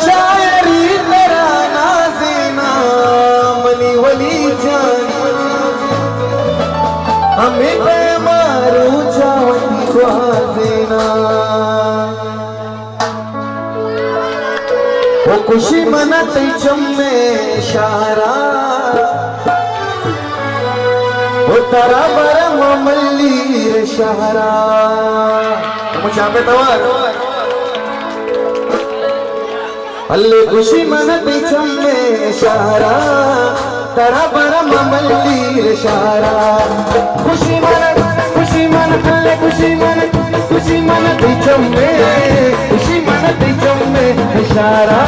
शायरी तेरा नाज़ीना मनी वली जान हमें पे मारू चावती ख्वाज़ीना वो खुशी मनते चम्मे शारा वो तारा बरम मल्लीर शहरा मुझे पे तवार अल्ले खुशी मनते चम्मे शारा तारा बरम मल्लीर शहरा खुशी मन अल्ले खुशी मनते चम्मे इशारा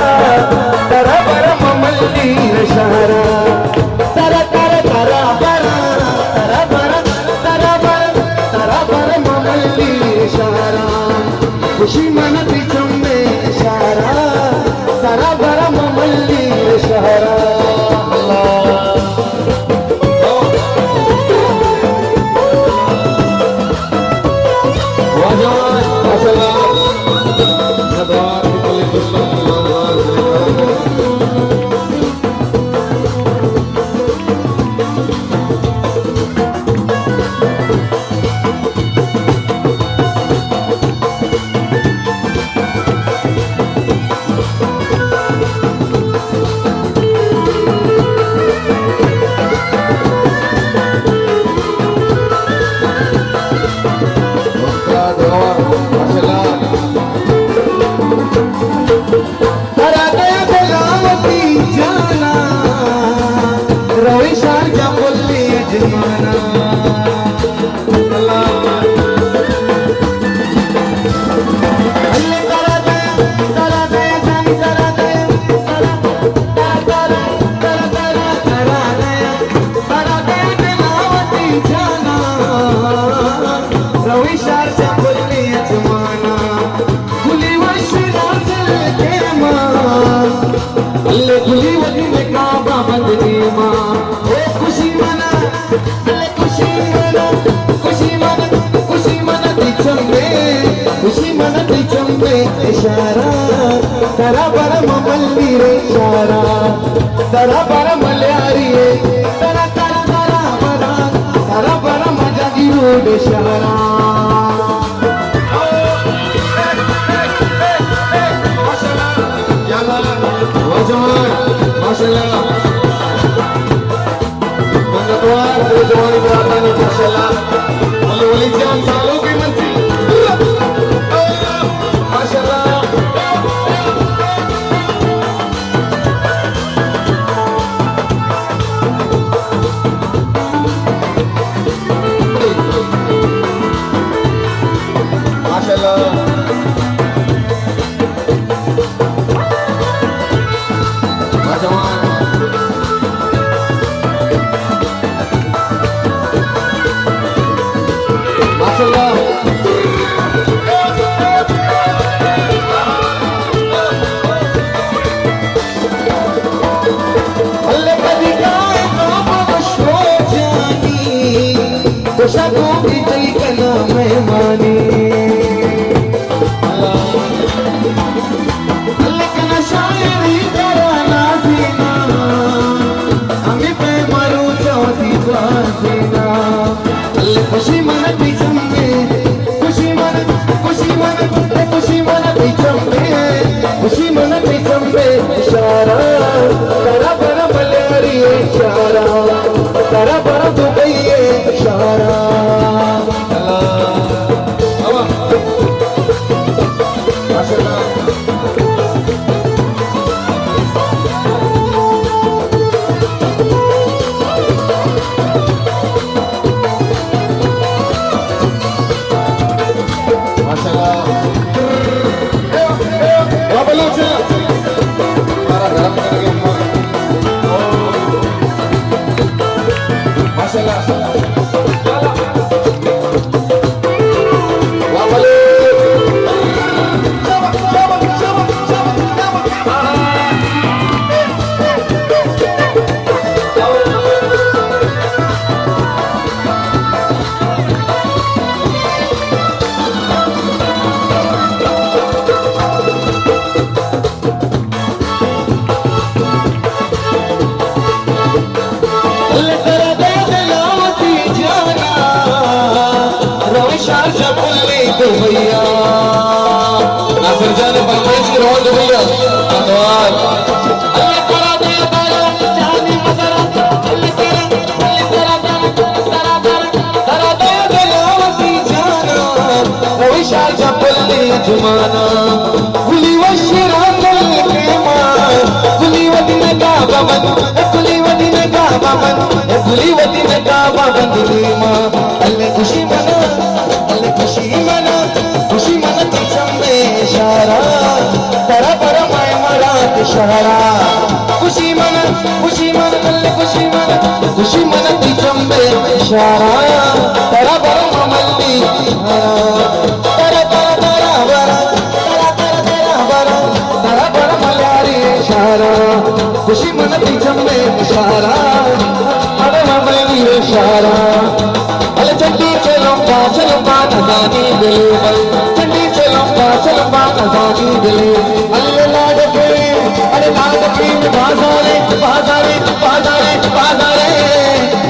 तारा बरम मल्लीर शहरा तारा तारा तारा बरा तारा बरा तारा बरा तारा बरम मल्लीर शहरा खुशी मनती चम्मे इशारा तारा बरम मल्लीर शहरा इशारा तारा बरम मल्लीर इशारा तारा बरम मल्यारी तारा तारा तारा बरा तारा बरम जागीरोड इशारा माशाल्लाह मंगतवार जवानी बरादानी माशाल्लाह वली जान सालों की मर्जी रोज भैया धन्यवाद। अल्लाह करा दे जानी मदरा अल्लाह करा दे दिलावती जाना कोई शाजा बुल्ली जुमाना गुली वशिरा कल के मां गुली वदीन का बाबन गुली वदीन का बाबन गुली वदीन का बाबन नीमा अल्लाह खुशी मना चंबे इशारा तरा पर माय मरात शहरा खुशी मन अल्लाह खुशी मन ती चंबे इशारा तरा पर ममल्ली तरा पर मल्यारी इशारा खुशी मन ती चंबे इशारा अरे ममल्ली इशारा अले चंडी चलूंगा नजानी बिलबल चंडी चलूंगा नजानी बिले अल्लाह लाड के अरे लाड की बाजारे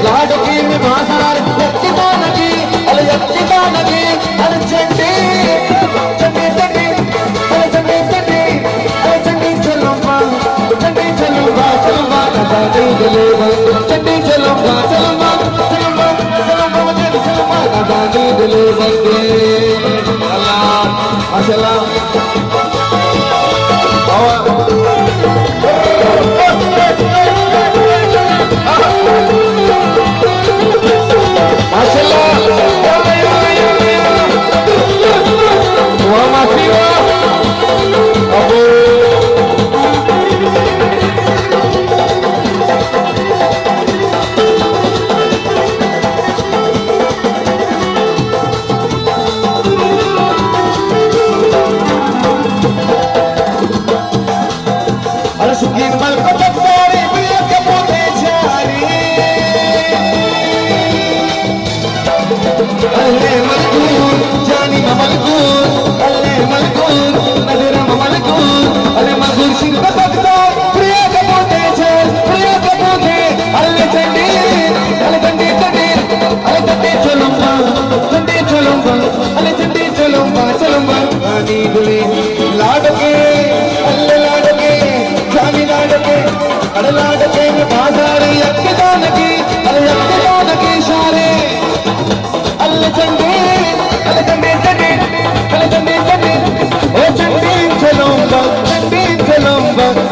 लाड की बाजार यक्तिता नगी अरे चंडी चलूंगा नजानी बिलबल चंडी चलूंगा नजानी बिलबल अल्लाह माशाल्लाह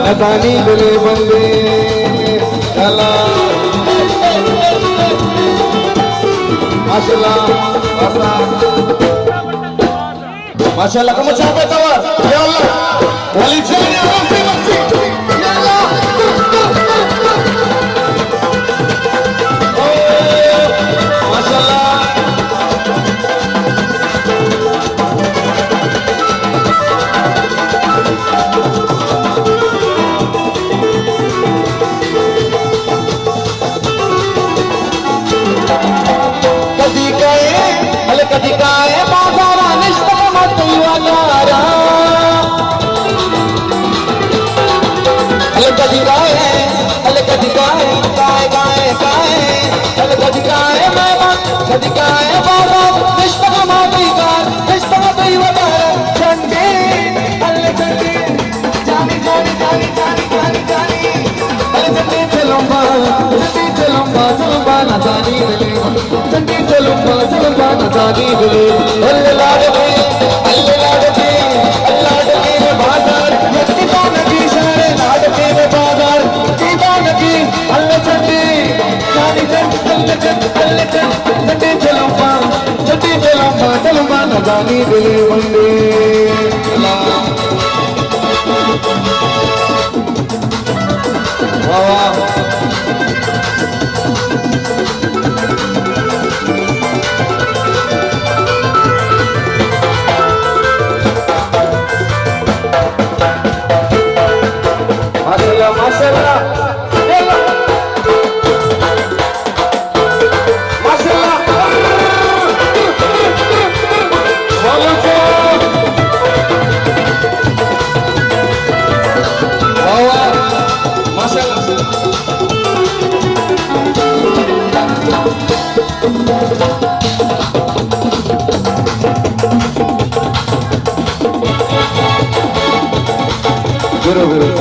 नजानी बिले बंदे माशाल्लाह kamu capek tawar ya Allah walijani arfi masjid ya Allah masyaallah कदी गाए बाजारा निश्ता मत वाला अले कदी गाए मैं कदी गाए बाजार निश्ता मत वाला चंडी अले चंडी जानी अले चंडी चलूंगा नजानी चंडी चलूंगा नजानी बिले अल्लाह लाड के बाजार यक्तिता नगी शहरे लाड के बाजार यक्तिता नगी अल्लाह चंडी जानी चंडी चलूंगा नजानी बिले बंदे वाह माशाल्लाह माशाल्लाह बरोबर